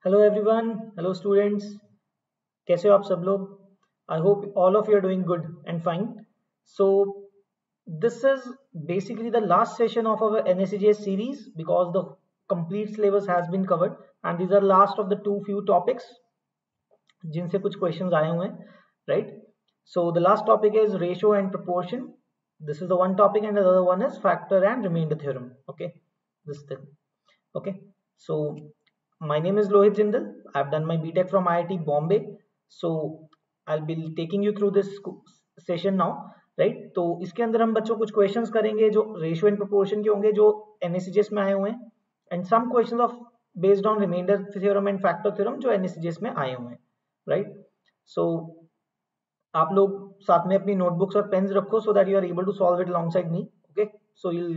Hello everyone, hello students. कैसे हो आप सब लोग? I hope all of you are doing good and fine. So this is basically the last session of our NSCGS series because the complete syllabus has been covered and these are last of the few topics जिनसे कुछ questions आए हुए हैं, right? So the last topic is ratio and proportion. This is the one topic and the other one is factor and remainder theorem. Okay, this thing. Okay, so my name is Lohit Jindal. I've done my BTech from IIT Bombay. So I'll be taking you through this session now, right? तो इसके अंदर हम बच्चों कुछ questions करेंगे जो ratio and proportion के होंगे, जो NSCGS में आए हुए हैं, and some questions of based on remainder theorem and factor theorem जो NSCGS में आए हुए हैं, राइट? सो आप लोग साथ में अपनी नोटबुक्स और पेन्स रखो so that you are able to solve it alongside me. Okay, so you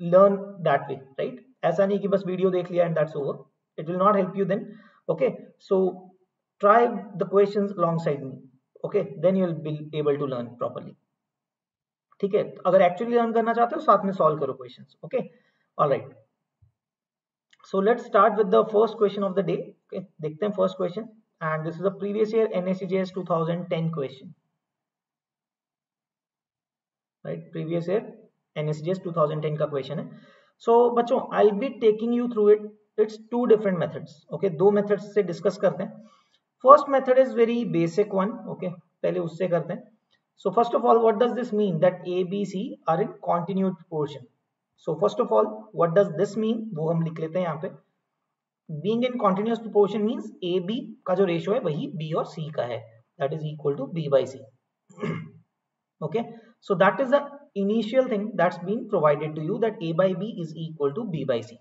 learn that way, right? ऐसा नहीं कि बस वीडियो देख लिया and that's over. It will not help you then. Okay, so try the questions alongside me. Okay, then you will be able to learn properly. ठीक है, अगर actually learn करना चाहते हो साथ में सॉल्व करो questions. Okay, alright. So let's start with the first question of the day. Okay, देखते हैं first question. And this is a previous year NSCGS 2010 question, right? Previous year NSCGS 2010 का question है. So बच्चों, I'll be taking you through it. It's two different methods. Okay, दो methods से discuss करते हैं. First method is very basic one. Okay, पहले उससे करते हैं. So first of all, what does this mean? That A, B, C are in continued proportion. So first of all, what does this mean? वो हम लिख लेते हैं यहाँ पे. Being in continuous proportion means AB का जो रेशियो है वही B और C का है, that is equal to B by C. Okay, so that is the initial thing that's been provided to you, that A by B is equal to B by C.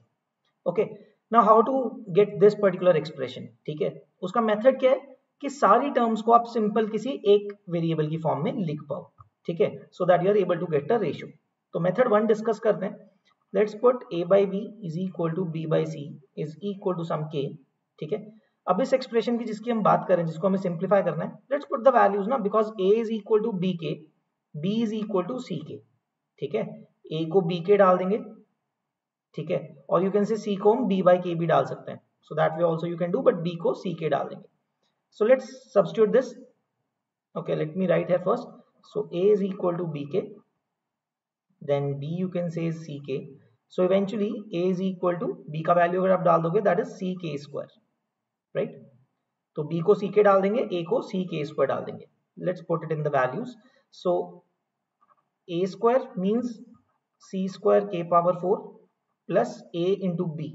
Okay, now how to get this particular expression? ठीक है, उसका method क्या है कि सारी terms को आप simple किसी एक वेरिएबल की फॉर्म में लिख पाओ. ठीक है, so that you are able to get the ratio. तो मेथड वन डिस्कस करते हैं. Let's put A by B is equal to B by C is equal to some K. ठीक है, अब इस एक्सप्रेशन की जिसकी हम बात करें, जिसको हमें सिंप्लीफाई करना है, लेट्स पुट द वैल्यूज ना, because A is equal to BK, B is equal to CK. ठीक है, A को BK डाल देंगे, ठीक है, और यू कैन से C को हम B by K भी डाल सकते हैं, so that way also you can do, but B को CK डाल देंगे. So let's substitute this. Okay, let me right here first. So A is equal to BK, then B you can say is CK. So eventually A is equal to B का value अगर आप डाल दोगे that is CK square, right? तो B को CK डाल देंगे, A को CK square डाल देंगे. Let's put it in the values. So A square means C square K power 4 plus A into B.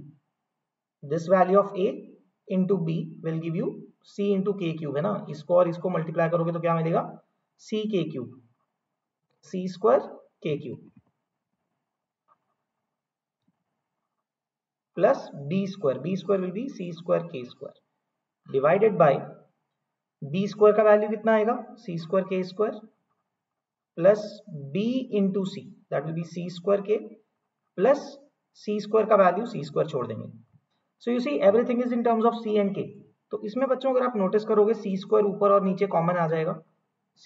This value of A into B will give you C into K cube, है ना? इसको और इसको multiply करोगे तो क्या मिलेगा? CK cube, C square K cube plus B square. B square will be C square K square divided by B square का वैल्यू कितना आएगा? C square K square plus B into C, that will be C square K plus C square का value C square छोड़ देंगे. So you see everything is in terms of C and K. तो इसमें बच्चों अगर आप notice करोगे C square ऊपर और नीचे कॉमन आ जाएगा,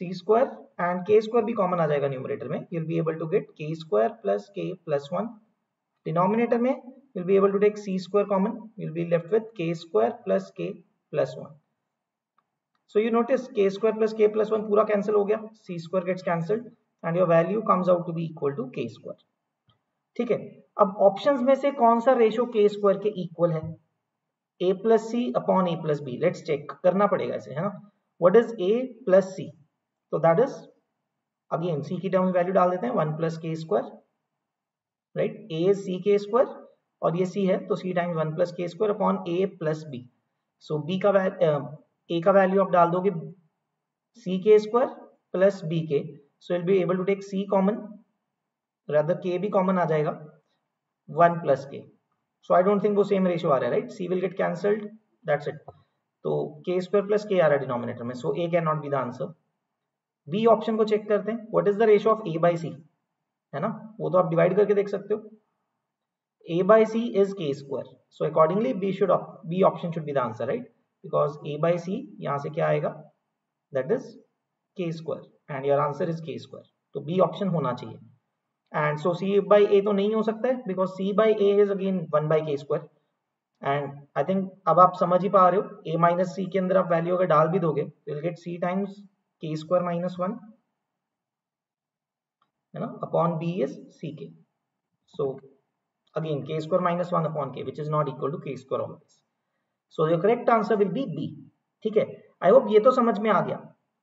C square and K square भी कॉमन आ जाएगा न्यूमरेटर में. You'll be able to get K square plus K plus 1. Denominator में you'll be able to take C square common. You'll be left with K square plus K plus 1. So you notice K square plus K plus 1 पूरा cancel हो गया, C square gets cancelled and your value comes out to be equal to K square. ठीक है, अब options में से कौन सा रेशियो K स्क्वायर के इक्वल है? A plus C upon A plus B. Let's check करना पड़ेगा इसे, है ना? What is A plus C? तो दैट इज अगेन C की टर्म में वैल्यू डाल देते हैं 1 plus K square, राइट? A is CK square और ये C है तो C times 1 plus K square upon A plus B. So B का A का वैल्यू आप डाल दोगे CK square plus BK, so you'll be able to take C common, rather K भी कॉमन आ जाएगा, 1 plus K. So I don't think वो same ratio आ रहा है, right? C will get cancelled, that's it. तो K square plus K आ रहा है denominator में, so A cannot be the answer. B option को चेक करते हैं. What is the ratio of A by C? है ना, वो तो आप डिवाइड करके देख सकते हो. A by C is K square, so accordingly B option should be the answer, right? Because A by C यहाँ से क्या आएगा? That is K square and your answer is K square. तो B option होना चाहिए. And so C by A तो नहीं हो सकता है because C by A is again 1 by K square. And I think अब आप समझ ही पा रहे हो, a माइनस सी के अंदर आप वैल्यू अगर डाल भी दोगे will get c times k square minus 1 है ना, upon b is ck. So again k square minus 1 upon k which is not equal to k square always. So your correct answer will be B. ठीक है, I hope ये तो समझ में आ गया.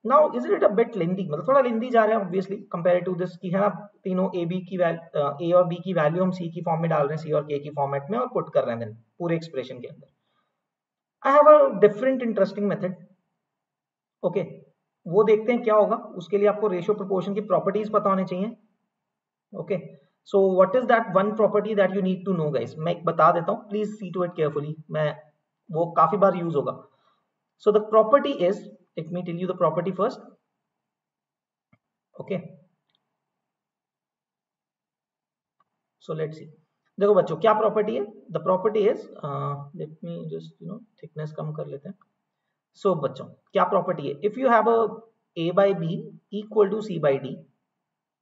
Now is it a bit lengthy, मतलब थोड़ा लेंदी जा रहा है ऑब्वियसली कंपेयर टू दिस कि है ना, तीनों ए और बी की वैल्यू हम सी की फॉर्म में डाल रहे हैं, सी और के की फॉर्मेट में और पुट कर रहे हैं पूरे एक्सप्रेशन के अंदर. I have a different interesting method. Okay, वो देखते हैं क्या होगा. उसके लिए आपको रेशियो प्रोपोर्शन की प्रॉपर्टीज पता होने चाहिए. Okay, so what is that one property that you need to know guys. मैं एक बता देता हूँ, please see to it carefully. मैं वो काफी बार यूज होगा. So the property is, let me tell you the property first. Okay, so let's see. देखो बच्चों क्या प्रॉपर्टी है. The property is, let me just thickness कम कर लेते हैं. सो बच्चों क्या प्रॉपर्टी है. If you have a a by b equal to c by d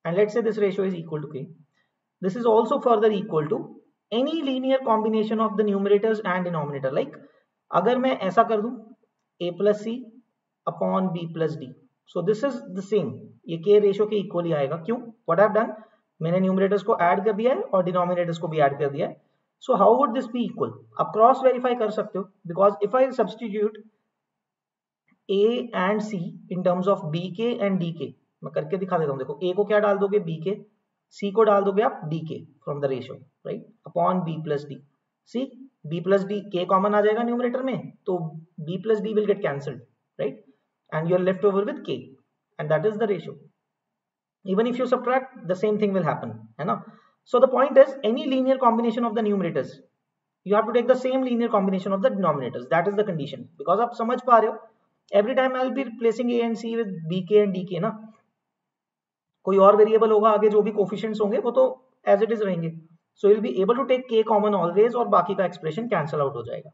and let's say this ratio is equal to k, this is also further equal to any linear combination of the numerators and denominator. Like अगर मैं ऐसा कर दूं a plus c upon b plus d, so this is the same, ये k ratio के equally आएगा. क्यों? what I've done, मैंने न्यूमरेटर्स को ऐड कर दिया है और डिनोमिनेटर्स को भी ऐड कर दिया है. so how would this be equal? आप क्रॉस वेरीफाई कर सकते हो, because if I substitute a and c in terms of bk and dk, मैं करके दिखा देता हूँ. देखो a को क्या डाल दोगे, bk, c को डाल दोगे आप dk from the ratio, right, upon b plus d. see b plus d, k common आ जाएगा न्यूमरेटर में, तो b plus d will get cancelled, right, and you're left over with k, and that is the ratio. Even if you subtract, the same thing will happen, है ना. So the point is, any linear combination of the numerators, you have to take the same linear combination of the denominators. That is the condition. Because आप समझ पा रहे हो, every time I'll be replacing a and c with bk and dk ना, कोई और variable होगा आगे, जो भी कोफिशिएंट्स होंगे वो तो एज इट इज रहेंगे. So you'll be able to take k common always और बाकी का एक्सप्रेशन कैंसिल आउट हो जाएगा.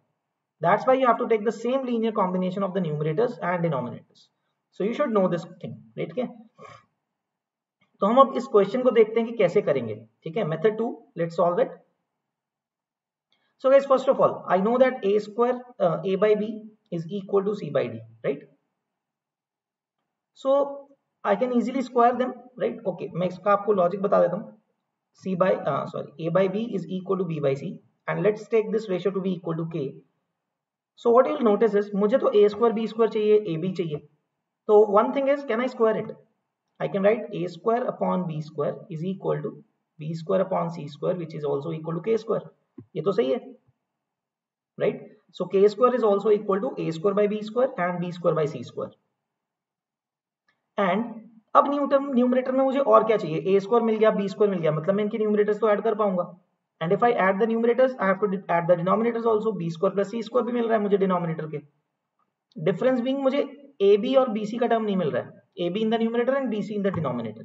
That's why you have to take the same linear combination of the numerators and denominators. So you should know this thing, right? Okay? तो हम अब इस question को देखते हैं कि कैसे करेंगे. ठीक है, method 2, let's solve it. So guys, first of all, I know that a square a by b is equal to c by d, right? So I can easily square them, right? Okay, मैं इसका आपको logic बता देता हूँ. a by b is equal to b by c, and let's take this ratio to be equal to k. So what you'll notice is, मुझे तो a square b square चाहिए, ab चाहिए. तो one thing is, can I square it? I can write a square upon b square is equal to b square upon c square, which is also equal to k square. ये तो सही है, right? So k square is also equal to a square by b square and b square by c square. And अब numerator में मुझे और क्या चाहिए, a square मिल गया, b square मिल गया, मतलब मैं इनके न्यूमरेटर्स तो ऐड कर पाऊंगा. And if I add the numerators, I have to add the denominators also. b square plus c square भी मिल रहा है मुझे डिनोमिनेटर के. डिफरेंस बीइंग मुझे ab और bc का टर्म नहीं मिल रहा है, ab in the numerator and bc in the denominator.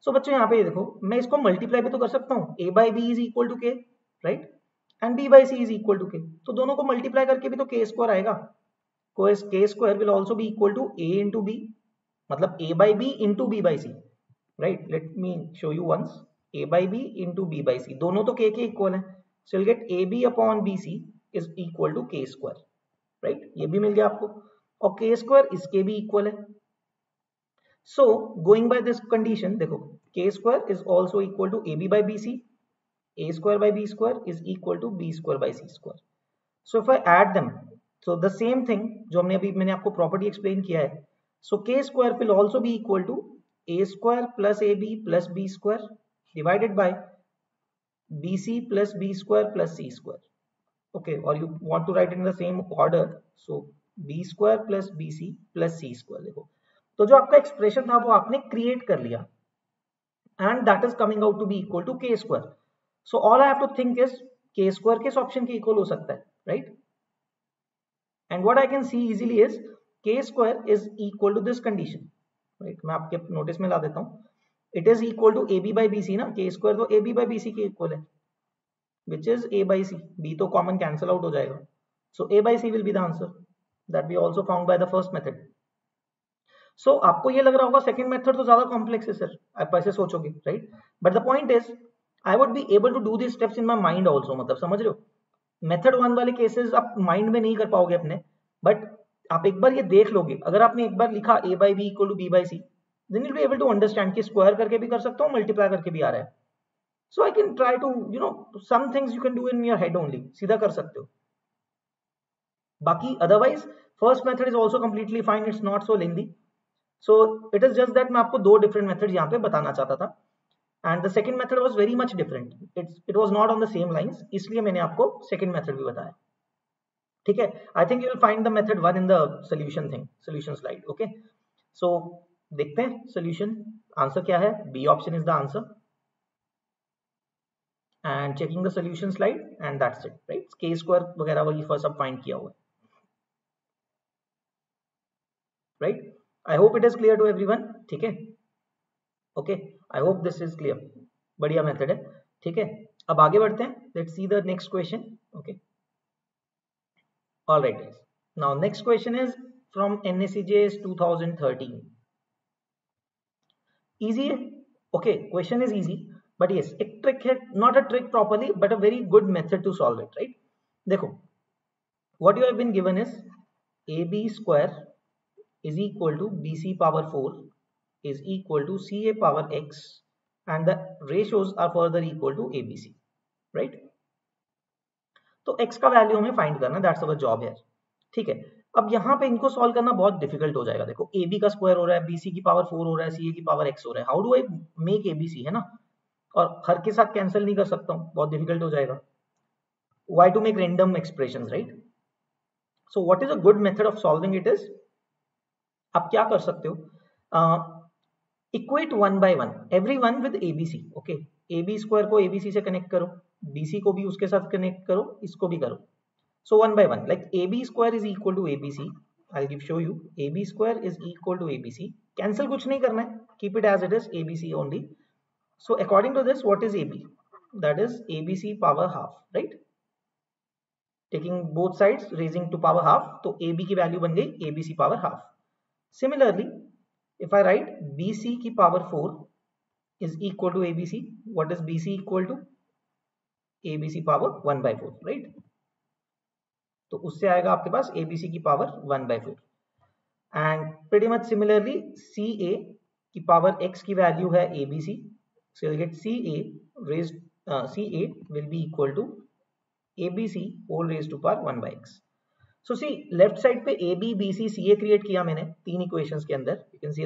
So बच्चों यहाँ पे देखो, मैं इसको मल्टीप्लाई भी तो कर सकता हूँ. a by b is equal to k, right, and b by c is equal to k. तो दोनों को मल्टीप्लाई करके भी तो k स्क्वायर आएगा. k square will also be equal to a into b, मतलब a by b into b by c, right. Let me show you once. a by b into b by c, दोनों तो k के equal है. सो you'll get ab upon bc is equal to k square, right. ये भी मिल गया आपको, और k square इसके भी इक्वल है. So going by this condition, देखो k square is also equal to ab by bc, a square by b square is equal to b square by c square. So if I add them, so the same thing जो मैंने आपको property explain किया है. So k square will also be equal to a square plus ab plus b square divided by bc plus b square plus c square. Okay, or you want to write in the same order, so b square plus bc plus c square. देखो, तो जो आपका expression था वो आपने create कर लिया, and that is coming out to be equal to k square. So all I have to think is k square किस ऑप्शन के इक्वल हो सकता है, right? And what I can see easily is k square is equal to this condition, right? मैं आपके notice में ला देता हूँ. It is equal to ab by bc ना, k square तो ab by bc के इक्वल है, which is a by c. b तो कॉमन कैंसिल आउट हो जाएगा. So a by c will be the answer that we also found by the first method. So आपको ये लग रहा होगा सेकंड मेथड तो ज्यादा कॉम्प्लेक्स है सर, आप ऐसे सोचोगे, right. But the point is, I would be able to do these steps in my mind also, मतलब समझ रहे हो. मेथड 1 वाले केसेस आप माइंड में नहीं कर पाओगे अपने, बट आप एक बार ये देख लोगे, अगर आपने एक बार लिखा a by b equal to b by c, then you'll be able to understand कि स्क्वायर करके भी कर सकता हूँ, मल्टीप्लाई करके भी आ रहा है. So I can try to, some things you can do in your head only, सीधा कर सकते हो. बाकी otherwise first method is also completely fine, it's not so lengthy. So it is just that मैं आपको दो different methods यहाँ पे बताना चाहता था, and the second method was very much different. It was not on the same lines, इसलिए मैंने आपको second method भी बताया. ठीक है, I think you will find the method 1 in the solution slide. Okay, so देखते हैं solution, आंसर क्या है. B option is the answer, and checking the solution slide, and that's it, right? K square वगैरह वही first सब find किया हुआ है, right? I hope it is clear to everyone. ठीक है, okay, I hope this is clear. बढ़िया method है. ठीक है, अब आगे बढ़ते हैं. Let's see the next question. Okay, all right guys, now next question is from NSEJS 2013. easy है. Okay, question is easy, but yes, एक trick है, not a trick properly, but a very good method to solve it, right? देखो, what you have been given is AB square is equal to BC power 4 is equal to CA power X, and the ratios are further equal to ABC, right? तो X का value हमें find करना, that's our job है. ठीक है, अब यहाँ पे इनको सॉल्व करना बहुत डिफिकल्ट हो जाएगा. देखो, AB का स्क्वायर हो रहा है, BC की पावर 4 हो रहा है, CA की पावर X हो रहा है. How do I make ABC, है ना? और हर के साथ कैंसिल नहीं कर सकता हूँ, बहुत डिफिकल्ट हो जाएगा. Why to make random expressions, right? So what is a good method of solving it is, आप क्या कर सकते हो, equate one by one every one with ABC. Okay, AB square को ABC से कनेक्ट करो, BC को भी उसके साथ कनेक्ट करो, इसको भी करो. So one by one, like AB square is equal to ABC. I'll show you. AB square is equal to ABC. Cancel कुछ नहीं करना है. Keep it as it is, ABC only. So according to this, what is AB? That is ABC power half, right? Taking both sides, raising to power half, तो AB की value बन गई ABC power half. Similarly, if I write BC की power 4 is equal to ABC, what is BC equal to? ABC power 1 by 4, right? तो उससे आएगा आपके पास ABC की power 1 by 4. And pretty much similarly CA की power X की value है ABC, so you'll get CA will be equal to ABC whole raised to power 1 by X. So see, left side पे AB BC CA create किया मैंने तीन equations के अंदर. You can C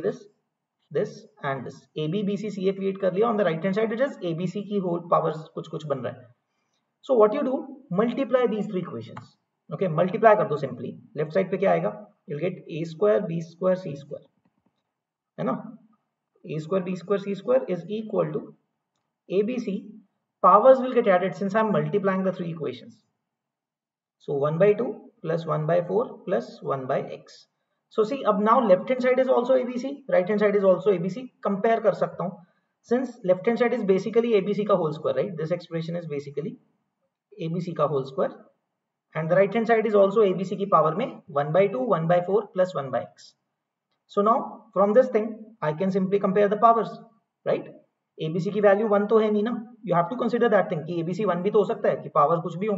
this and this. AB BC CA create कर लिया. On the right hand side it is ABC की whole powers कुछ बन रहा है. So what you do, multiply these three equations. Okay, multiply कर दो सिंपली. लेफ्ट साइड पे क्या आएगा, you will get A square B square C square, है ना? A square B square C square is equal to ABC. Powers will get added since I'm multiplying the three equations. So 1 by 2 plus 1 by 4 plus 1 by X. So see, अब now left hand side is also ABC, right hand side is also ABC. Compare कर सकता हूँ. Since left hand side is basically ABC का whole square, right? This expression is basically ABC का whole square. And the right hand side is also ABC की power में 1 by 2, 1 by 4 plus 1 by X. So now from this thing I can simply compare the powers, right? ABC की value 1 तो है नहीं ना. You have to consider that thing कि ABC 1 भी तो हो सकता है, कि पावर कुछ भी हो.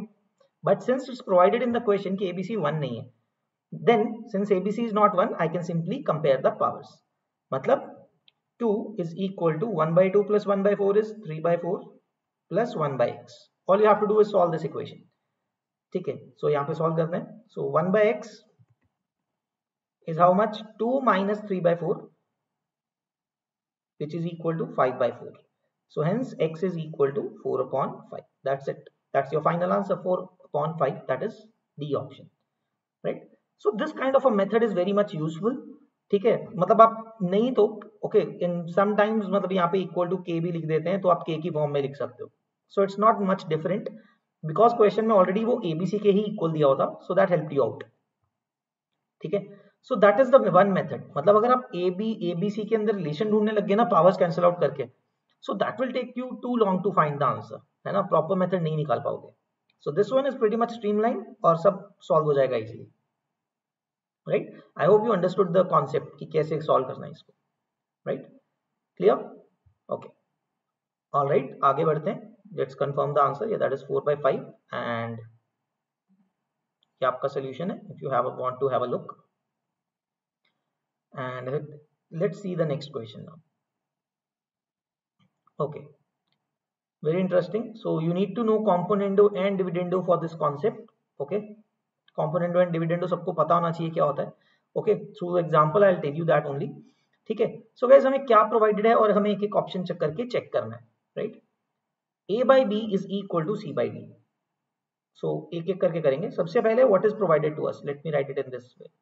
But since it's provided in the question कि ABC 1 नहीं है, then since ABC is not 1, I can simply compare the powers. मतलब 2 is equal to 1 by 2 plus 1 by 4 is 3 by 4 plus 1 by X. All you have to do is solve this equation. ठीक है, so यहाँ पे solve करते हैं. So 1 by X is how much? 2 minus 3 by 4, which is equal to 5 by 4. So hence X is equal to 4 upon 5. That's it. That's your final answer, 4 upon 5. That is D option, right? So this kind of a method is very much useful. ठीक है, मतलब आप नहीं तो okay, इन sometimes मतलब यहाँ पे equal to के भी लिख देते हैं, तो आप के की फॉर्म में लिख सकते हो. So it's not much different because question में ऑलरेडी वो एबीसी के ही इक्वल दिया होता. So that help you out. ठीक है, so that is the one method. मतलब अगर आप एबीसी के अंदर रिलेशन ढूंढने लग गए ना पावर्स कैंसिल आउट करके, so that will take you too long to find the answer, है ना? प्रॉपर मेथड नहीं निकाल पाओगे. So this one is pretty much streamline और सब सॉल्व हो जाएगा easily, right? I hope you understood the concept कि कैसे सॉल्व करना है इसको, right? Clear? Okay, all right, आगे बढ़ते हैं. Let's confirm the answer. That is 4 by 5 and ये आपका सोल्यूशन है if you want to have a look and let's see the next question now. Okay, very interesting. So you need to know componendo and dividendo for this concept. Okay, componendo and dividendo सबको पता होना चाहिए क्या होता है. Okay, through example I'll tell you that only. ठीक है. So guys हमें क्या provided है और हमें एक एक ऑप्शन चेक करके चेक करना है, right? A by B is equal to C by D. So एक एक करके करेंगे. सबसे पहले what is provided to us? Let me write it in this way.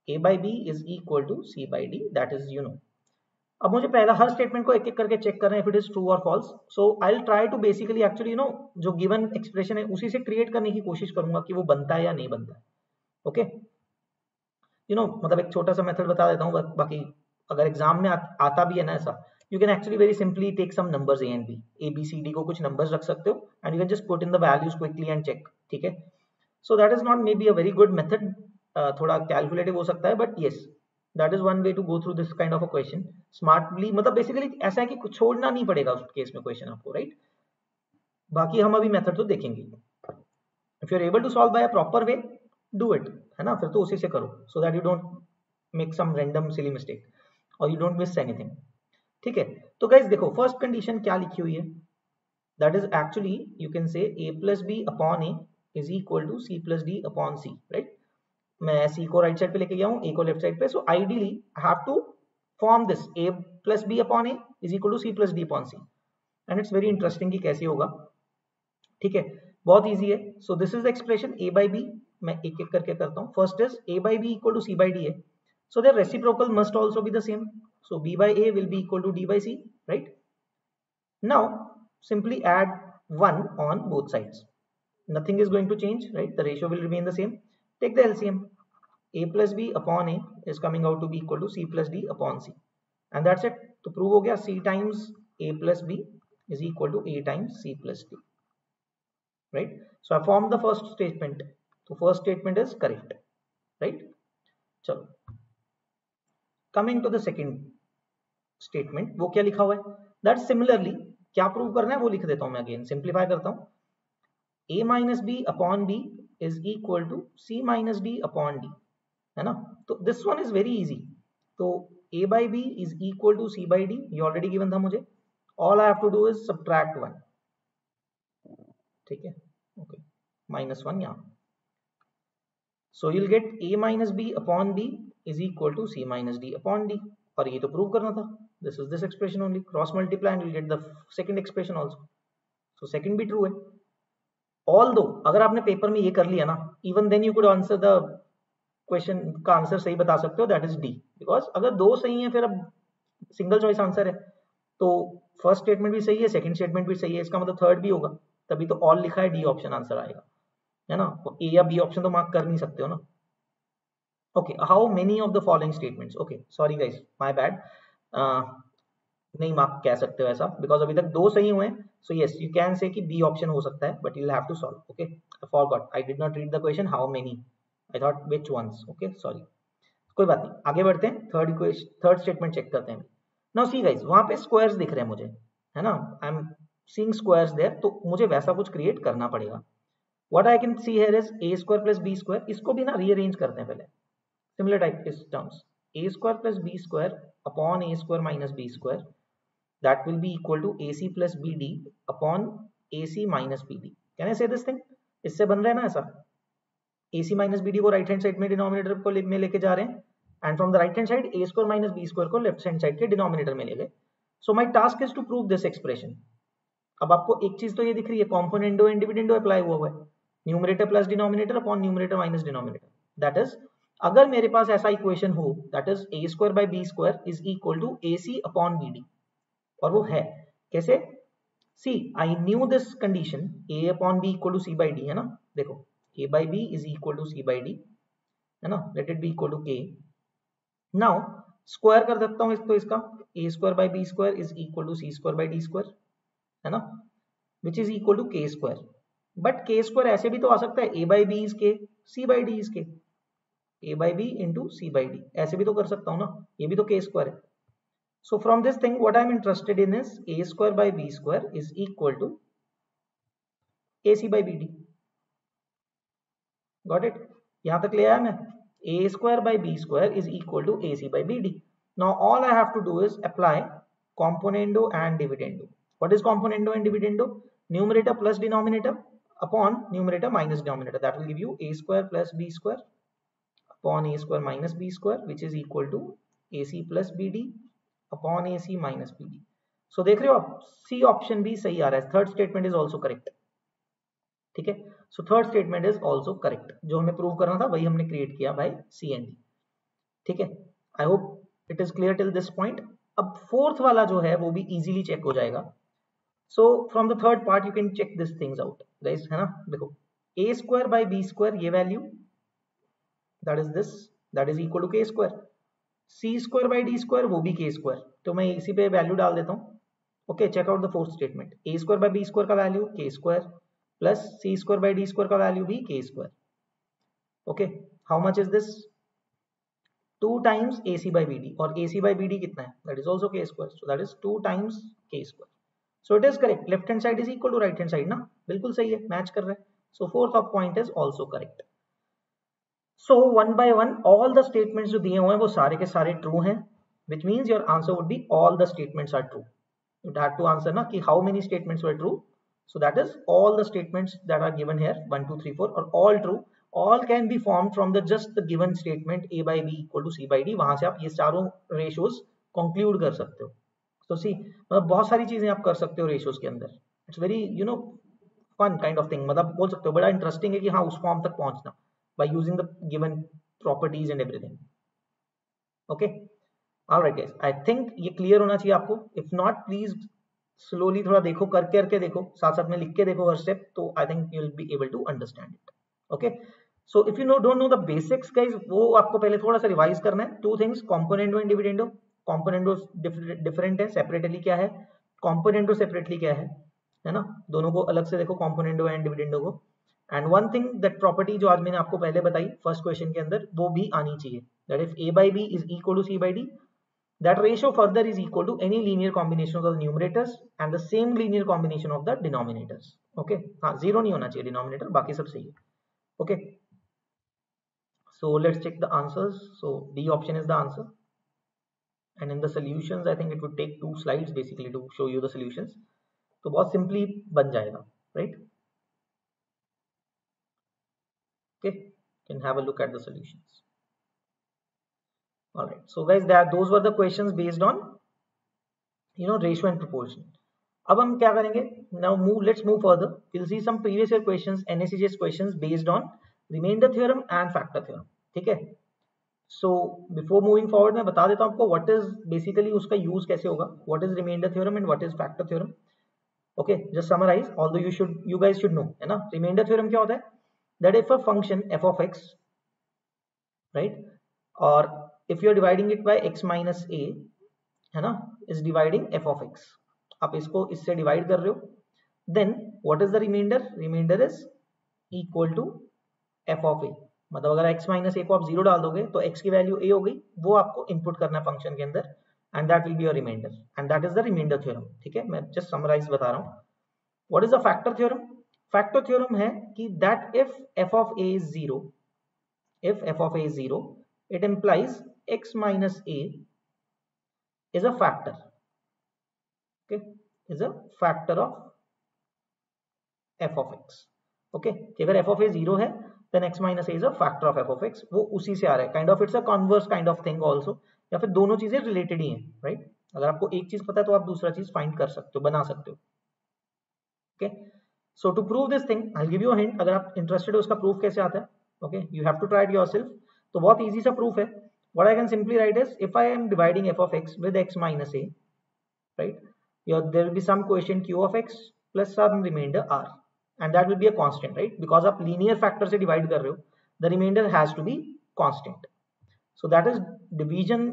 A by B is equal to C by D. That is you know. अब मुझे पहला हर statement को एक एक करके चेक करना है इफ इट इज ट्रू और false. So I will try to basically actually you know जो गिवन एक्सप्रेशन है उसी से क्रिएट करने की कोशिश करूंगा कि वो बनता है या नहीं बनता है. ओके यू नो मतलब एक छोटा सा मेथड बता देता हूँ. बाकी अगर एग्जाम में आता भी है ना ऐसा, you can actually very simply take some numbers A B C D को कुछ नंबर्स रख सकते हो and you can just put in the values quickly and check. ठीक है. So that is not maybe a very good method, थोड़ा calculative हो सकता है, but yes that is one way to go through this kind of a question smartly. मतलब basically ऐसा है कि कुछ छोड़ना नहीं पड़ेगा उस केस में क्वेश्चन आपको, राइट? बाकी हम अभी मेथड तो देखेंगे. If you are able to solve by a proper way do it, है ना? फिर तो उसी से करो so that you don't make some random silly mistake और यू डोंट मिस एनीथिंग. ठीक है. तो गाइस देखो फर्स्ट कंडीशन क्या लिखी हुई है, that is actually you can say a plus B upon A is equal to c plus D upon C, right? मैं सी को राइट साइड पे लेके गया हूं, ए को लेफ्ट साइड पे. So ideally I have to form this a plus B upon A is equal to C plus D upon C and it's very interesting कि कैसे होगा. ठीक है, बहुत इजी है. So this is the expression a by B. मैं एक एक करके करता हूं. First is a by B equal to c by D है. So their reciprocal must also be the same. So b by a will be equal to d by c, right? Now simply add 1 on both sides. Nothing is going to change, right? The ratio will remain the same. Take the LCM. A plus b upon a is coming out to be equal to c plus d upon c, and that's it. तो prove हो गया c times a plus b is equal to a times c plus d, right? So I formed the first statement. So first statement is correct, right? चलो coming to the second statement, वो क्या लिखा हुआ है? That similarly क्या prove करना है वो लिख देता हूं मैं. अगेन सिंप्लीफाई करता हूं. a minus b upon b is equal to c minus d upon d, है ना? तो this one is very easy. तो a by b is equal to c by d, ये ऑलरेडी गिवन था मुझे. All I have to do is subtract 1. ठीक है, okay, -1 यहाँ. So you will get a minus b upon b is equal to c minus d upon d. और ये तो prove करना था. This is this expression only. Cross multiply and you will get the second expression also. So second भी true है. Although अगर आपने paper में ये कर लिया ना, even then you could answer the question का आंसर सही बता सकते हो, दैट इज डी. बिकॉज अगर दो सही है फिर अब सिंगल चॉइस आंसर है, तो फर्स्ट स्टेटमेंट भी सही है, सेकंड स्टेटमेंट भी सही है, इसका मतलब थर्ड भी होगा. तभी तो ऑल लिखा है, डी ऑप्शन आंसर आएगा, है ना? ए या बी ऑप्शन तो मार्क कर नहीं सकते हो ना. Okay, how many of the following statements. Okay sorry guys, my bad, नहीं मार्क कह सकते हो ऐसा, बिकॉज अभी तक दो सही हुए हैं. सो यस यू कैन से कि बी ऑप्शन हो सकता है, but you will have to solve. Okay, I forgot, I did not read the question how many. I thought which ones. Okay, sorry. कोई बात नहीं, आगे बढ़ते हैं. थर्ड स्टेटमेंट चेक करते हैं. नाउ सी गाइस, वहां पे स्क्वायर्स दिख रहे हैं मुझे, है ना? I am seeing squares there, तो मुझे वैसा कुछ क्रिएट करना पड़ेगा. What I can see here is a square plus b square. इसको भी ना रीअरेंज करते हैं पहले, सिमिलर टाइप के terms. a square plus b square upon a square minus b square, that will be equal to ac plus bd upon ac minus bd. Can I say this thing? इससे बन रहा है ना ऐसा. AC minus B D को right hand side में denominator को में लेके जा रहे हैं, and from the right hand side A square minus B square को लेफ्ट हैंड साइड के डिनोमिनेटर में ले गए. So my task is to prove this expression. अब आपको एक चीज तो ये दिख रही है, कॉम्पोनेंडो एंड डिविडेंडो अप्लाई हुआ है. Numerator plus denominator upon numerator minus denominator. That is अगर मेरे पास ऐसा इक्वेशन हो, that is A square by B square is equal to AC upon BD, और वो है कैसे? See I knew this condition, A upon B equal to C by D, है ना? देखो a by b is equal to c by d, है ना? let it be equal to a. now square कर सकता हूं इसको, इसका a square by b square is equal to c square by d square, है ना? which is equal to k square. But k square ऐसे भी तो आ सकता है, a by b is k, c by d is k, a by b into c by d, ऐसे भी तो कर सकता हूं ना. ये भी तो k स्क्वायर है. so from this thing what I am interested in is a square by b square is equal to ac by bd. Got it? यहां तक ले आया मैं, a square by b square is equal to ac by bd. Now all I have to do is apply componendo and dividendo. What is componendo and dividendo? Numerator plus denominator upon numerator minus denominator. That will give you a square plus b square upon a square minus b square, which is equal to ac plus bd upon ac minus bd. So देख रहे हो आप, C option भी सही आ रहा है. Third statement is also correct. ठीक है, so third statement is also correct. जो हमें प्रूव करना था वही हमने क्रिएट किया बाय सी एंड डी. ठीक है, I hope it is clear till this point. अब फोर्थ वाला जो है वो भी इजीली चेक हो जाएगा. So from the third part you can check this things out guys, है ना. देखो a square by b square, ये value that is this, that is equal to k square. c square by d square, वो भी k square. तो मैं इसी पे वैल्यू डाल देता हूँ. Okay, check out the fourth statement. a square by b square का value k square plus c square by d square का वैल्यू भी k square. Okay, how much is this? 2 times AC by BD, और AC by BD कितना है? That is also K square, so that is 2 times K square. So it is correct. Left hand side is equal to right hand side ना, बिल्कुल सही है, match कर रहा है. So fourth up point is also correct. So one by one all the statements जो दिए हुए हैं वो सारे के सारे true हैं, which means your answer would be all the statements are true. You had to answer ना कि how many statements were true. So that is all the statements that are given here 1 2 3 4 are all true. All can be formed from the just the given statement a by b equal to c by d. वहां से आप ये चारों ratios conclude कर सकते हो. तो सी मतलब बहुत सारी चीजें आप कर सकते हो रेशियोज के अंदर. It's very fun kind of thing. मतलब बोल सकते हो बड़ा इंटरेस्टिंग है कि हाँ उस फॉर्म तक पहुंचना by using the given properties and everything. Okay, alright guys, I think ये क्लियर होना चाहिए आपको. इफ नॉट प्लीज स्लोली थोड़ा देखो, करके देखो, साथ साथ में लिख के देखो हर स्टेप, तो I think you will be able to understand it. Okay, so if you don't know the basics guys, वो आपको पहले थोड़ा सा रिवाइज करना है. Two things, componendo and dividendo. Componendo different है, सेपरेटली क्या है, कॉम्पोनेंडो सेपरेटली क्या है ना. दोनों को अलग से देखो, कॉम्पोनेंडो एंड डिविडेंडो को. And one thing, that property जो आज मैंने आपको पहले बताई फर्स्ट क्वेश्चन के अंदर, वो भी आनी चाहिए. That if a by b is equal to c by d, that ratio further is equal to any linear combination of the numerators and the same linear combination of the denominators. okay, हाँ zero नहीं होना चाहिए denominator, बाकी सब सही है. okay, so let's check the answers. So D option is the answer, and in the solutions I think it would take 2 slides basically to show you the solutions. तो बहुत simply बन जाएगा, right? okay, you can have a look at the solutions. all right, so guys, those were the questions based on ratio and proportion. अब हम क्या करेंगे? now let's move further. we'll see some previous year questions, NSCGS questions based on remainder theorem and factor theorem. ठीक है, so before moving forward मैं बता देता हूँ आपको what is basically उसका use कैसे होगा, what is remainder theorem and what is factor theorem. okay, just summarize, although you guys should know, है ना. remainder theorem क्या होता है? that if a function f of x, right, or if you are dividing it by x minus a, है ना, is dividing f of x, आप इसको इससे डिवाइड कर रहे हो, then what is the remainder? Remainder is equal to f of a. मतलब अगर x माइनस a को आप 0 डाल दोगे तो x की वैल्यू a हो गई, वो आपको इनपुट करना है फंक्शन के अंदर, and that will be your remainder, and that is the remainder theorem. ठीक है, मैं जस्ट समराइज बता रहा हूँ. What is the factor theorem? Factor theorem है कि that if f of a is 0, if f of a is 0, it implies x minus a is a factor. okay, is a factor of f of x. okay, कि अगर f of a 0 है then x minus a is a factor of f of x. वो उसी से आ रहा है, kind of it's a converse kind of thing also, या फिर दोनों चीजें रिलेटेड ही हैं, राइट. अगर आपको एक चीज पता है तो आप दूसरा चीज फाइंड कर सकते हो, बना सकते हो. Okay, so to prove this thing I will give you a hint. अगर आप इंटरेस्टेड हो उसका प्रूफ कैसे आता है, okay, you have to try it yourself. तो बहुत इजी सा प्रूफ है. What I can simply write is, if I am dividing f of x with x minus a, right, there will be some quotient q of x plus some remainder r, and that will be a constant, right, because आप linear factor से divide कर रहे हो, the remainder has to be constant. so that is division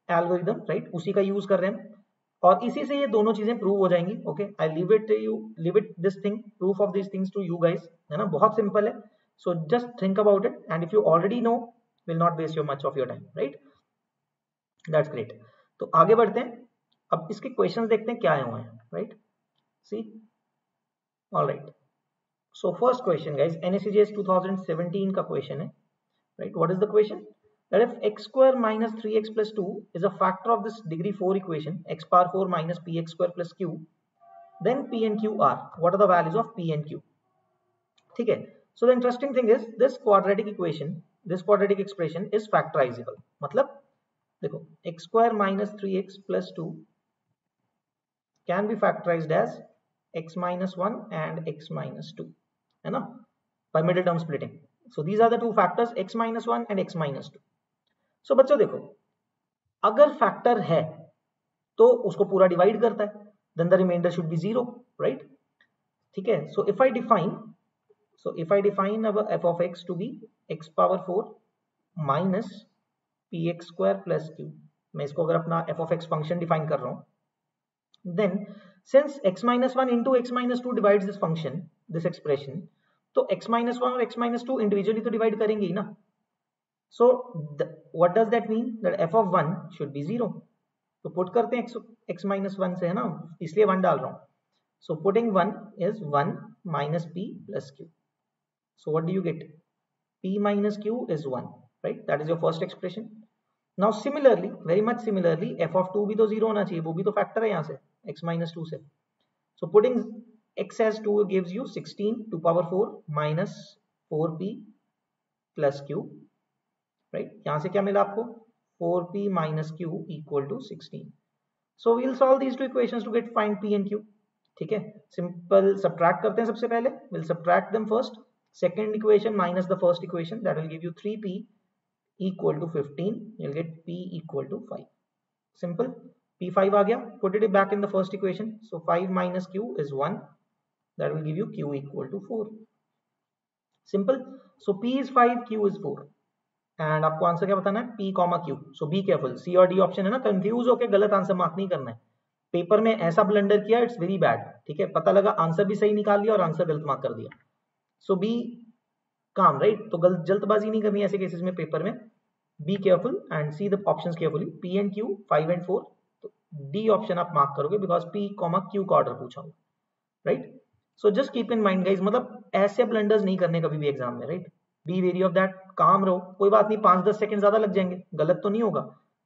algorithm, right, उसी का use कर रहे हैं, और इसी से ये दोनों चीजें प्रूव हो जाएंगी. okay, I leave it this thing, proof of these things to you guys, है ना. बहुत सिंपल है, so just think about it, and if you already know, will not waste your much of your time, right. that's great. तो आगे बढ़ते हैं. अब इसके क्वेश्चंस देखते हैं क्या आए हुए हैं, right. See, alright, so first question guys, NSCGS 2017 का क्वेश्चन है. right? What is the equation? That if x square minus 3x plus 2 is a factor of this degree 4 equation, x power 4 minus px square plus q, then p and q are, what are the values of p and q? ठीक है. So the interesting thing is this quadratic equation, this quadratic expression is factorizable. मतलब देखो x square minus 3x plus 2 can be factorized as x minus 1 and x minus 2, है ना, by middle term splitting. So these are the two factors, x minus 1 and x minus 2. So बच्चों देखो, अगर factor है तो उसको पूरा divide करता है, then the remainder should be 0, right? ठीक है. So if I define our f of x to be x power 4 minus px square plus q, मैं इसको अगर अपना f of x function define कर रहा हूं, then since x minus 1 into x minus 2 divides this function, this expression, तो x minus 1 और x minus 2 individually तो divide करेंगे ही ना. So what does that mean? That f of 1 should be 0. तो put करते हैं x minus 1 से, है ना, इसलिए 1 डाल रहा हूं. So putting 1 is 1 minus p plus q. So what do you get? P minus q is 1, right? That is your first expression. Now similarly, very much similarly, f of 2 भी तो 0 होना चाहिए, वो भी तो फैक्टर है यहाँ से x minus 2 से. So putting x as 2 gives you 16 to power 4 minus 4p plus q, right? यहाँ से क्या मिला आपको? 4p minus q equal to 16. So we'll solve these two equations to get find p and q. ठीक है, simple subtract करते हैं. सबसे पहले we'll subtract them first. Second equation minus the first equation, that will give you 3p equal to 15. You'll get p equal to 5. Simple. p5 आ गया. Put it back in the first equation. So 5 minus q is 1. That will give you q equal to 4. Simple. So p is 5, q is 4. And आपको answer क्या बताना है? p comma q. So be careful, C और D option है ना, confuse होकर गलत answer mark नहीं करना है. पेपर में ऐसा ब्लंडर किया, इट्स वेरी बैड. ठीक है, पता लगा आंसर भी सही निकाल लिया और आंसर गलत मार्क कर दिया. सो बी काम, राइट? तो जल्दबाजी नहीं करनी ऐसे केसेस में पेपर में. Be careful and see the options carefully. p and q 5 and 4. तो डी ऑप्शन आप मार्क करोगे बिकॉज p कॉमा q का ऑर्डर पूछा होगा, right? So just keep in mind guys, मतलब ऐसे ब्लंडर्स नहीं करने कभी भी एग्जाम में, right? Be very of that. काम रहो, कोई बात नहीं, 5-10 सेकंड ज्यादा लग जाएंगे, गलत तो नहीं होगा,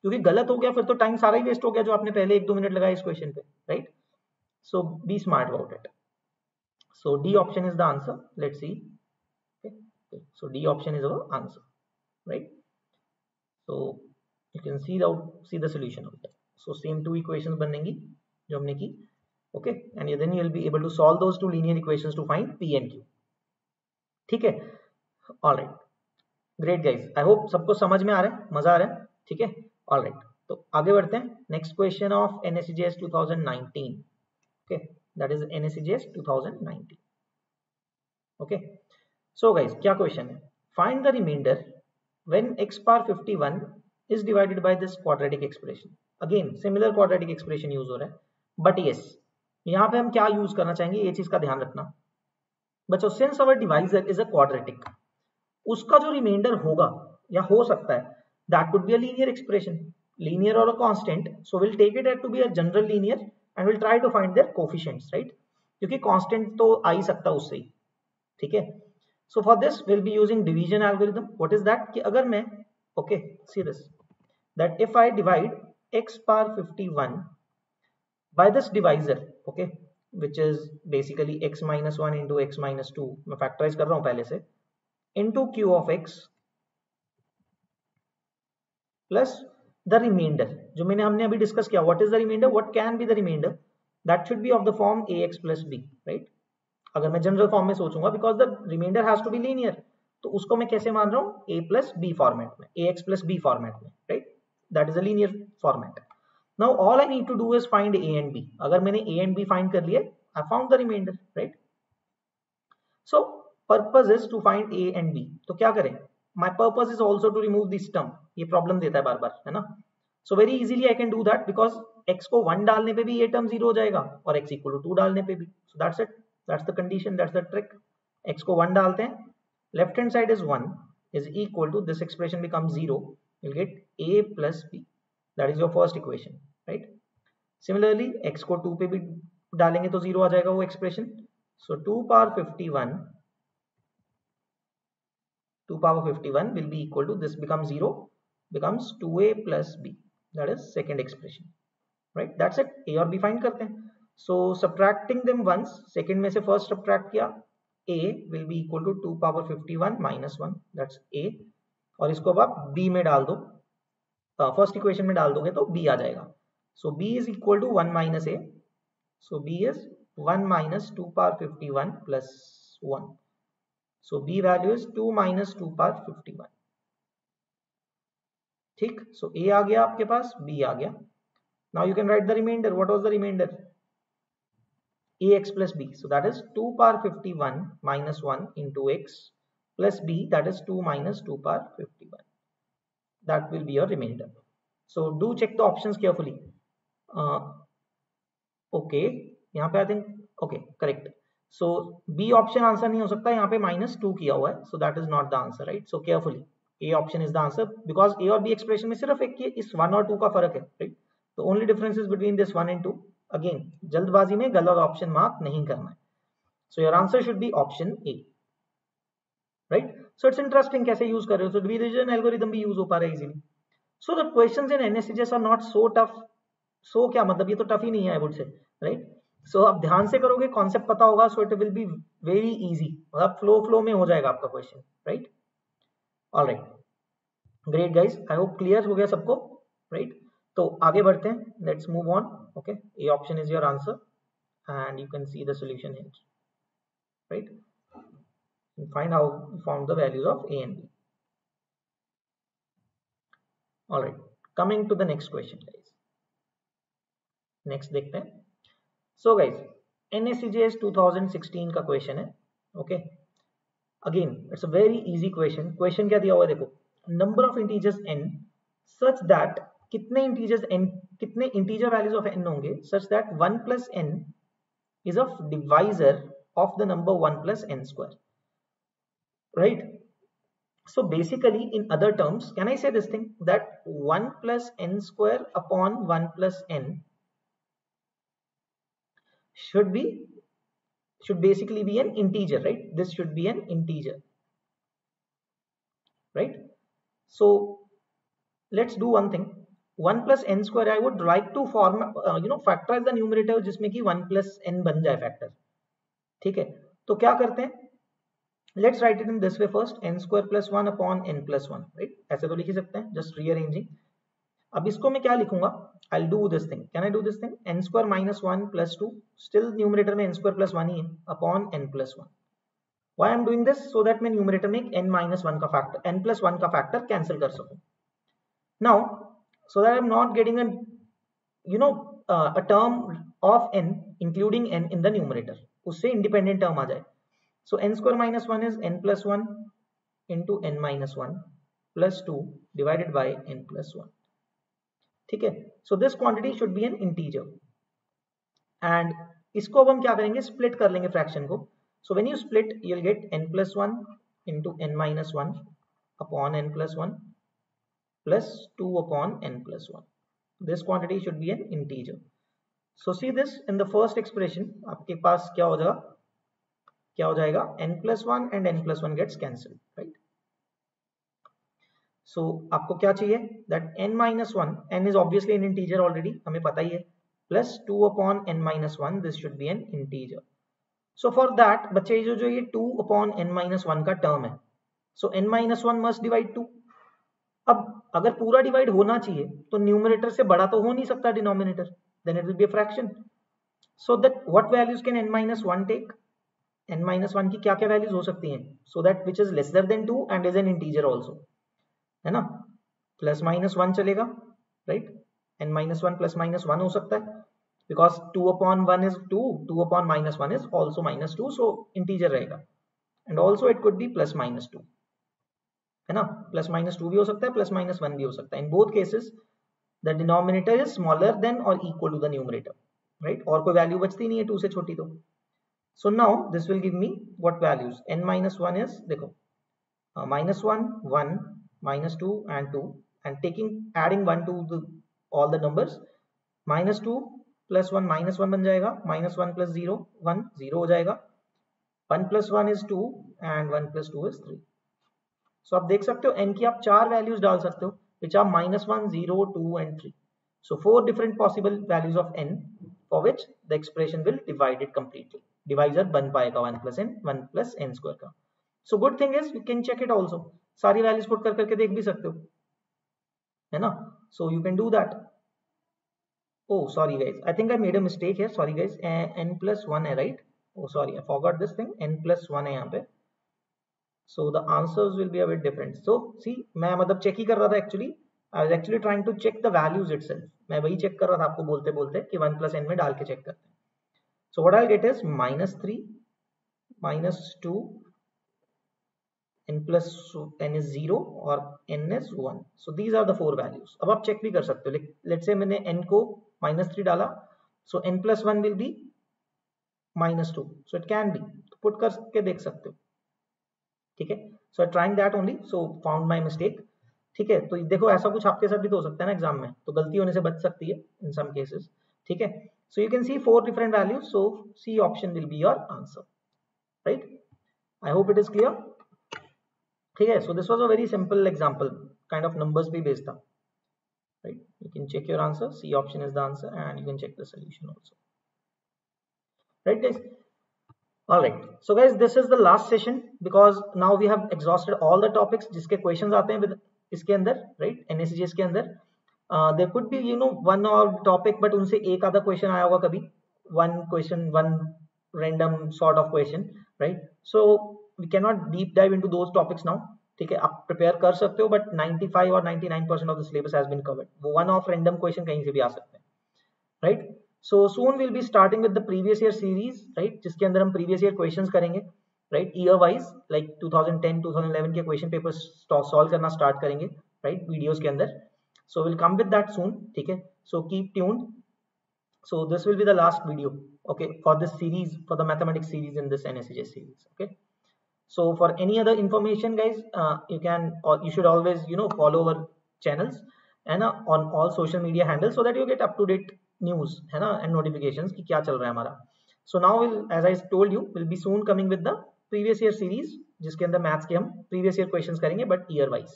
क्योंकि गलत हो गया फिर तो टाइम सारा ही वेस्ट हो गया जो आपने पहले 1-2 मिनट लगाए इस क्वेश्चन पे, right? So be smart about it. So D option is the answer. Let's see. So D option is our answer, right? So you can see the solution of that. So same two equations बनेंगी जो हमने की, ओके, and then you will be able to solve those two linear equations to find p and q. ठीक है, all right, great guys. I hope सबको समझ में आ रहा है, मजा आ रहा है. ठीक है, ऑलराइट, तो आगे बढ़ते हैं. Next question of NSEJS 2019. Okay, that is NSEJS 2019. Okay, so guys क्या क्वेश्चन है? Find the remainder when x power 51 is divided by this quadratic expression. Again similar quadratic expression use हो रहा है, बट यस यहाँ पे हम क्या use करना चाहेंगे ये चीज का ध्यान रखना बच्चों. Since our divisor is a quadratic, उसका जो रिमाइंडर होगा या हो सकता है, that would be a linear expression, linear और a constant. So will take it to be a general linear and will try to find their coefficients, right? क्योंकि constant तो आ ही सकता है उससे ही. ठीक है, so for this will be using division algorithm. What is that? कि अगर मैं, okay, see this, that if I divide x power 51 by this divisor, okay, which is basically x minus 1 into x minus 2, मैं factorise कर रहा हूं पहले से, into q of x plus the remainder जो हमने अभी डिस्कस किया. what is the remainder? what can be the remainder? that should be of the form ax plus b, right? अगर मैं जनरल फॉर्म में सोचूंगा, because the remainder has to be linear, तो उसको मैं कैसे मान रहा हूं? a plus b फॉर्मेट में, ax plus b फॉर्मेट में, right? that is a linear format. Now all I need to do is find a and b. अगर मैंने a and b find कर लिए, I found the remainder, right? So purpose is to find a and b. तो क्या करें? My purpose is also to remove this term. ये problem देता है बार बार, है ना? So very easily I can do that because x को 1 डालने पे भी ये टर्म 0 हो जाएगा और x equal to 2 डालने पे भी. So that's it. That's the condition. That's the trick. x को 1 डालते हैं, left hand side is 1 is equal to this expression becomes 0. You'll get a plus b. That is your first equation, right? Similarly x को 2 पे भी डालेंगे तो 0 आ जाएगा वो expression. So 2 power 51 2 power 51 will be equal to, this becomes 0, becomes 2a plus b. That is second expression, right? That's it. A और b find करते हैं. So subtracting them once, second में से first subtract किया, a will be equal to 2 power 51 minus 1. That's a. और इसको अब आप b में डाल दो, फर्स्ट इक्वेशन में डाल दोगे तो b आ जाएगा. So b is equal to 1 minus a. So b is 1 minus 2 power 51 plus 1. So b value is 2 minus 2 power 51. ठीक. So a आ गया आपके पास, b आ गया. Now you can write the remainder. What was the remainder? Ax plus b. So that is 2 power 51 minus 1 into x plus b, that is 2 minus 2 power 51. That will be your remainder. So do check the options carefully. Okay, यहाँ पे I think okay, correct. So B option answer नहीं हो सकता, यहाँ पे -2 किया हुआ है, so that is not the answer, right? So carefully, A option is the answer because A और B expression में सिर्फ एक इस 1 और 2 का फर्क है, right? The only difference is between this 1 and 2. Again, जल्दबाजी में गलत ऑप्शन मार्क नहीं करना है. So your answer should be option A, right? So it's interesting कैसे यूज कर रहे हो. So division algorithm भी यूज हो पा रहा है easily. So the questions in NSCGS are not so tough. So क्या मतलब, ये तो टफ ही नहीं है, I would say, right? So आप ध्यान से करोगे, कॉन्सेप्ट पता होगा, so it will be very easy. मतलब फ्लो में हो जाएगा आपका question, right? All right, great guys. I hope clear हो गया सबको, right? तो आगे बढ़ते हैं. Let's move on. Okay, A option is your answer, and you can see the solution here, right? And find how you found the values of A and B. All right, coming to the next question, guys. Next देखते हैं. So guys, NSCGS 2016 का question है. Okay, again it's a very easy question. Question क्या दिया हुआ है देखो, number of integers n such that कितने integers n, कितने integer values of n होंगे such that 1 plus n is a divisor of the number 1 plus n square, right? So basically in other terms, can I say this thing that 1 plus n square upon 1 plus n should basically be an integer, right? This should be an integer, right? So let's do one thing. 1 plus n square, I would like to form factorize the numerator जिसमें कि 1 plus n बन जाए factor. ठीक है, तो क्या करते हैं, let's write it in this way first. n square plus 1 upon n plus 1, right? ऐसे तो लिख ही सकते हैं, just rearranging. अब इसको मैं क्या लिखूंगा, I'll do this thing. Can I do this thing? n square minus 1 plus 2, still numerator में n square plus 1 ही है, upon n plus 1. Why I'm doing this? So that मैं numerator में n minus 1 का factor, n plus 1 का factor cancel कर सकूं. Now, so that I'm not getting a term of n including n in the numerator, उससे independent term आ जाए. So n square minus 1 is n plus 1 into n minus 1 plus 2 divided by n plus 1. ठीक है, so this quantity should be an integer, and इसको अब हम क्या करेंगे, split कर लेंगे fraction को. So when you split, you'll get n plus 1 into n minus 1 upon n plus 1 plus 2 upon n plus 1. This quantity should be an integer. So see this in the first expression, आपके पास क्या हो जाएगा, n plus 1 and n plus 1 gets cancelled, right? So आपको क्या चाहिए, that n minus 1, n is obviously an integer already, हमें पता ही है, plus 2 upon n minus 1, this should be an integer. So for that बच्चे जो ये 2 upon n minus 1 का term है, so n minus 1 must divide 2. अब अगर पूरा डिवाइड होना चाहिए तो न्यूमरेटर से बड़ा तो हो नहीं सकता denominator, then it will be a fraction. So that what values can n minus 1 take? n minus 1 की क्या क्या वैल्यूज हो सकती हैं, so that which is lesser than 2 and is an integer also, है ना? प्लस माइनस 1 चलेगा, right? n minus 1 plus minus 1 हो सकता है, because 2 upon 1 is 2, 2 upon minus 1 is also minus 2, so integer रहेगा. And also it could be plus minus 2, है ना? Plus minus 2 भी हो सकता है, प्लस माइनस 1 भी हो सकता है. In both cases the denominator is smaller than or equal to the numerator, right? और कोई वैल्यू बचती नहीं है 2 से छोटी तो. So now this will give me what values? n minus 1 is, देखो, minus 1, 1, minus 2 and 2, and adding 1 to all the numbers, minus 2 plus 1 minus 1 बन जाएगा, minus 1 plus 0 1, 0 हो जाएगा, 1 plus 1 is 2 and 1 plus 2 is 3. सो आप देख सकते हो n की आप 4 वैल्यूज डाल सकते हो which are -1, 0, 2 and 3. So 4 different possible values of n for which the expression will divide it completely. Divisor बन पाएगा 1 plus n, 1 plus n square का. So good thing is you can check it also. सारी values put कर करके देख भी सकते हो, है ना? So you can do that. Oh, sorry guys, I think I made a mistake here. Sorry guys, n plus 1 है, right? Oh sorry, I forgot this thing. n plus 1 है यहाँ पे. So the answers will be a bit different. So see, मैं मतलब check ही कर रहा था actually. I was actually trying to check the values itself. मैं वही check कर रहा था आपको बोलते बोलते कि 1 plus n में डाल के check करते हैं. So what I'll get is -3, -2, n plus n is 0 और n is 1. So these are the 4 values. अब आप check भी कर सकते हो. Let's say मैंने n को -3 डाला. So n plus 1 will be -2. So it can be. Put करके देख सकते हो. ठीक है, सो trying that only, so found my mistake. ठीक है, तो देखो ऐसा कुछ आपके साथ भी तो हो सकता है ना एग्जाम में, तो गलती होने से बच सकती है इन सम केसेस. ठीक है, so you can see 4 different values, so C option will be your answer, right. I hope it is clear. ठीक है, so this was a very simple example, kind of numbers भी बेस्ड था, right. You can check your answer, C option is the answer and you can check the solution also, right guys. All right, so guys, this is the last session because now we have exhausted all the topics जिसके questions आते हैं with इसके अंदर, right, NSGS के अंदर. There could be one or topic, but उनसे एक आधा question आया होगा कभी, one question, one random sort of question, right. So we cannot deep dive into those topics now. ठीक है, आप prepare कर सकते हो, but 95 or 99% of the syllabus has been covered. वो one off random question कहीं से भी आ सकते हैं, right. So soon we'll be starting with the previous year series, right, जिसके अंदर हम previous year questions करेंगे, right, year wise, like 2010 2011 के question papers solve करना start करेंगे, right, videos के अंदर. So we'll come with that soon. ठीक है, so keep tuned. So this will be the last video, okay, for this series, for the mathematics series in this NSGS series. Okay, so for any other information guys, you can, or you should always follow our channels and on all social media handles, so that you get up to date news, है ना, and notifications कि क्या चल रहा है हमारा. So now will, as I told you, will be soon coming with the previous year series, जिसके अंदर मैथ्स के हम प्रीवियस ईयर क्वेश्चंस करेंगे, but year wise,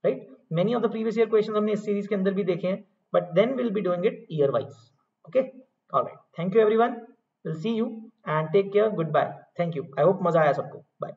right. Many of the previous year questions हमने इस सीरीज के अंदर भी देखे हैं, but then will be doing it year wise. Okay, all right, thank you everyone, will see you and take care, goodbye, thank you. I hope मजा आया सबको. बाय.